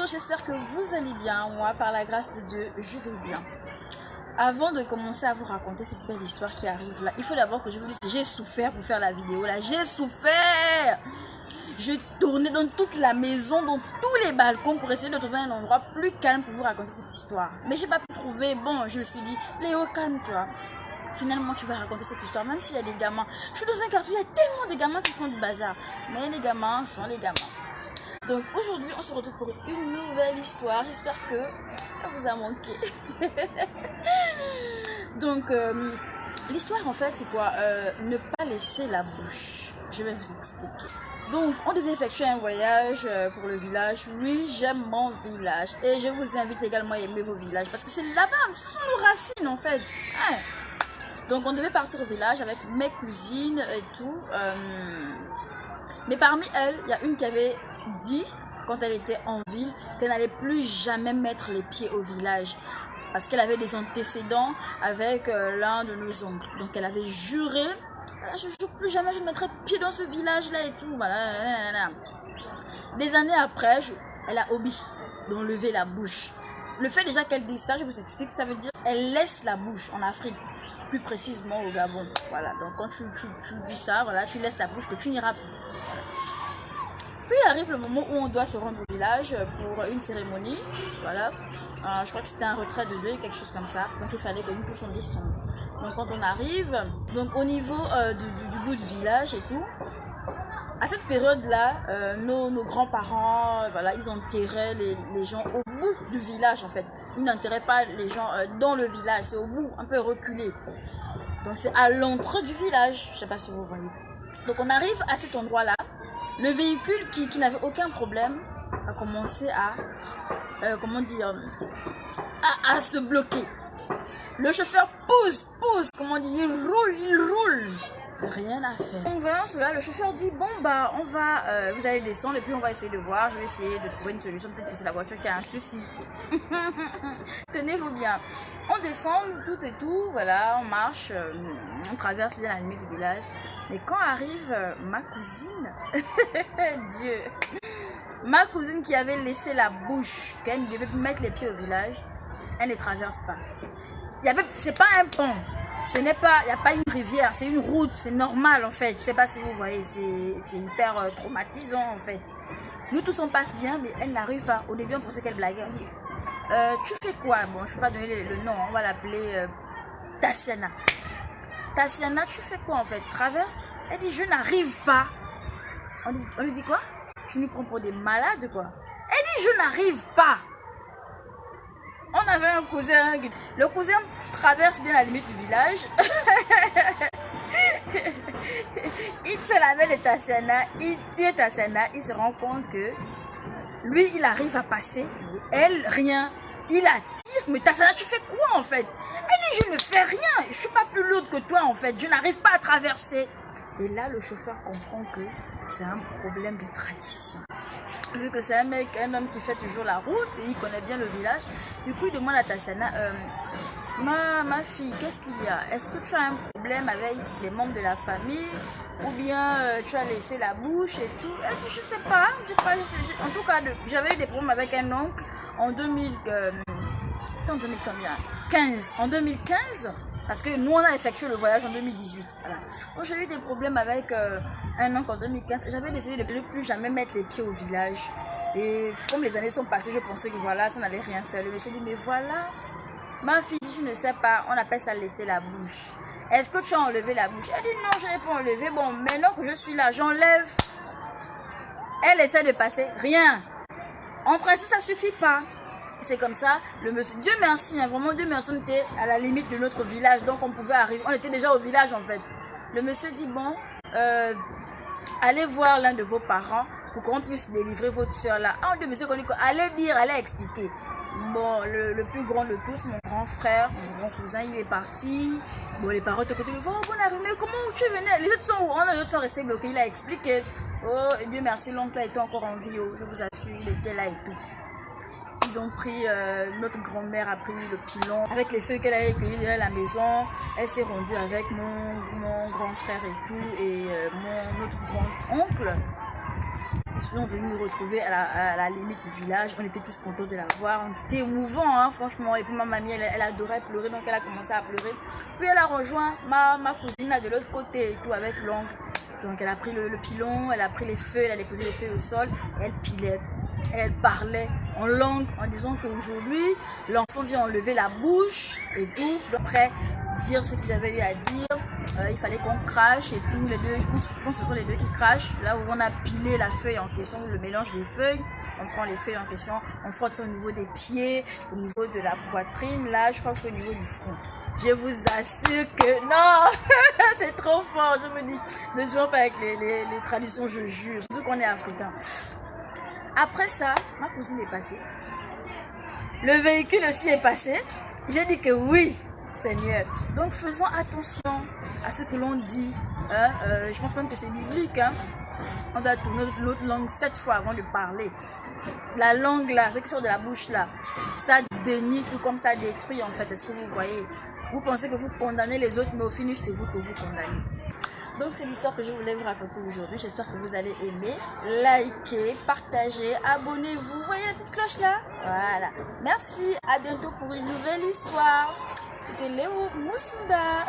j'espère que vous allez bien. Moi, par la grâce de Dieu, je vais bien. Avant de commencer à vous raconter cette belle histoire qui arrive là, il faut d'abord que je vous dise que j'ai souffert pour faire la vidéo là. J'ai souffert. J'ai tourné dans toute la maison, dans tous les balcons pour essayer de trouver un endroit plus calme pour vous raconter cette histoire. Mais j'ai pas pu trouver. Bon, je me suis dit, Léo, calme-toi. Finalement, tu vas raconter cette histoire, même s'il y a des gamins. Je suis dans un quartier, il y a tellement de gamins qui font du bazar. Mais les gamins sont les gamins. Donc aujourd'hui, on se retrouve pour une nouvelle histoire. J'espère que ça vous a manqué. Donc, l'histoire en fait, c'est quoi? Ne pas laisser la bouche. Je vais vous expliquer. Donc, on devait effectuer un voyage pour le village. Oui, j'aime mon village. Et je vous invite également à aimer vos villages. Parce que c'est là-bas, ce sont nos racines en fait. Hein? Donc, on devait partir au village avec mes cousines et tout. Mais parmi elles, il y a une qui avait dit, quand elle était en ville, qu'elle n'allait plus jamais mettre les pieds au village. Parce qu'elle avait des antécédents avec l'un de nos oncles. Donc, elle avait juré, je ne jure plus jamais, je ne mettrai pied dans ce village-là et tout. Voilà. Des années après, elle a omis d'enlever la bouche. Le fait déjà qu'elle dise ça, je vous explique, ça veut dire qu'elle laisse la bouche en Afrique. Plus précisément au Gabon. Voilà, donc quand tu dis ça, voilà, tu laisses la bouche que tu n'iras plus. Voilà. Puis arrive le moment où on doit se rendre au village pour une cérémonie. Voilà, je crois que c'était un retrait de deuil, quelque chose comme ça. Donc il fallait que nous tous on descende. Donc quand on arrive, donc au niveau du bout du village et tout, à cette période-là, nos grands-parents, voilà, ils enterraient les gens au bout du village en fait. Ils n'enterraient pas les gens dans le village, c'est au bout, un peu reculé. Donc c'est à l'entrée du village, je ne sais pas si vous voyez. Donc on arrive à cet endroit-là. Le véhicule qui n'avait aucun problème a commencé à, à se bloquer. Le chauffeur pousse, il roule. Rien à faire. Donc voyant cela, le chauffeur dit, bon bah on va, vous allez descendre et puis on va essayer de voir, je vais essayer de trouver une solution, peut-être que c'est la voiture qui a un souci. Tenez-vous bien. On descend, tout et tout, voilà, on marche, on traverse bien la limite du village. Mais quand arrive ma cousine, Dieu, ma cousine qui avait laissé la bouche, qu'elle devait mettre les pieds au village, elle ne traverse pas. C'est pas un pont, il n'y a pas une rivière, c'est une route, c'est normal en fait. Je sais pas si vous voyez, c'est hyper traumatisant en fait. Nous tous on passe bien, mais elle n'arrive pas. Au début on pensait qu'elle blaguait. On dit, tu fais quoi? Bon, je peux pas donner le nom, on va l'appeler Tatiana. Tatiana, tu fais quoi en fait? Traverse. Elle dit, je n'arrive pas. On lui dit quoi? Tu nous prends pour des malades quoi? Elle dit, je n'arrive pas. On avait un cousin. Le cousin traverse bien la limite du village. Il tient la main de Tatiana. Il tient Tatiana. Il se rend compte que lui, il arrive à passer. Mais elle, rien. Il attire. Mais Tatiana, tu fais quoi en fait? Elle dit, je ne fais rien. Je suis pas plus lourde que toi en fait. Je n'arrive pas à traverser. Et là, le chauffeur comprend que c'est un problème de tradition. Vu que c'est un homme qui fait toujours la route et il connaît bien le village, du coup il demande à Tatiana, ma fille, qu'est-ce qu'il y a? Est-ce que tu as un problème avec les membres de la famille ou bien tu as laissé la bouche et tout? Elle dit, je sais pas, en tout cas j'avais eu des problèmes avec un oncle en 2000, c'était en 2000 combien? 15. En 2015, parce que nous on a effectué le voyage en 2018. Voilà. Donc j'ai eu des problèmes avec un oncle en 2015. J'avais décidé de ne plus jamais mettre les pieds au village. Et comme les années sont passées, je pensais que voilà, ça n'allait rien faire. Le monsieur dit, mais voilà, ma fille, je ne sais pas, on appelle ça laisser la bouche. Est-ce que tu as enlevé la bouche? Elle dit, non, je n'ai pas enlevé. Bon, maintenant que je suis là, j'enlève. Elle essaie de passer, rien. En principe, ça suffit pas. C'est comme ça, le monsieur, Dieu merci, hein, vraiment Dieu merci, on était à la limite de notre village, donc on pouvait arriver, on était déjà au village en fait. Le monsieur dit, bon, allez voir l'un de vos parents pour qu'on puisse délivrer votre soeur là. Ah, le monsieur, allez expliquer. Bon, le plus grand de tous, mon grand frère, mon grand cousin, il est parti. Bon, les parents étaient à côté de lui, oh, bon arrivée, mais comment tu venais? Les autres sont restés bloqués, il a expliqué. Oh, et Dieu merci, l'oncle était encore en vie, oh, je vous assure, il était là et tout. Ils ont pris, notre grand-mère a pris le pilon avec les feuilles qu'elle avait cueillies à la maison. Elle s'est rendue avec mon grand frère et tout, et notre grand-oncle. Ils sont venus nous retrouver à la limite du village. On était tous contents de la voir. C'était émouvant, hein, franchement. Et puis ma mamie, elle adorait pleurer, donc elle a commencé à pleurer. Puis elle a rejoint ma cousine là de l'autre côté et tout avec l'oncle. Donc elle a pris le pilon, elle a pris les feuilles, elle a déposé les feuilles au sol et elle pilait. Et elle parlait en langue en disant qu'aujourd'hui, l'enfant vient enlever la bouche et tout. Après, dire ce qu'ils avaient eu à dire. Il fallait qu'on crache et tout. Les deux, je pense que ce sont les deux qui crachent. Là où on a pilé la feuille en question, le mélange des feuilles. On prend les feuilles en question, on frotte ça au niveau des pieds, au niveau de la poitrine. Là, je crois que c'est au niveau du front. Je vous assure que non, c'est trop fort. Je me dis, ne jouons pas avec les traditions, je jure. Surtout qu'on est africain. Après ça, ma cousine est passée. Le véhicule aussi est passé. J'ai dit que oui, Seigneur. Donc faisons attention à ce que l'on dit. Je pense même que c'est biblique. Hein. On doit tourner l'autre langue 7 fois avant de parler. La langue là, ce qui sort de la bouche là, ça bénit tout comme ça détruit en fait. Est-ce que vous voyez? Vous pensez que vous condamnez les autres, mais au finish, c'est vous que vous condamnez. Donc c'est l'histoire que je voulais vous raconter aujourd'hui. J'espère que vous allez aimer. Likez, partagez, abonnez-vous. Voyez la petite cloche là? Voilà. Merci. À bientôt pour une nouvelle histoire. C'était Léo Moussimba.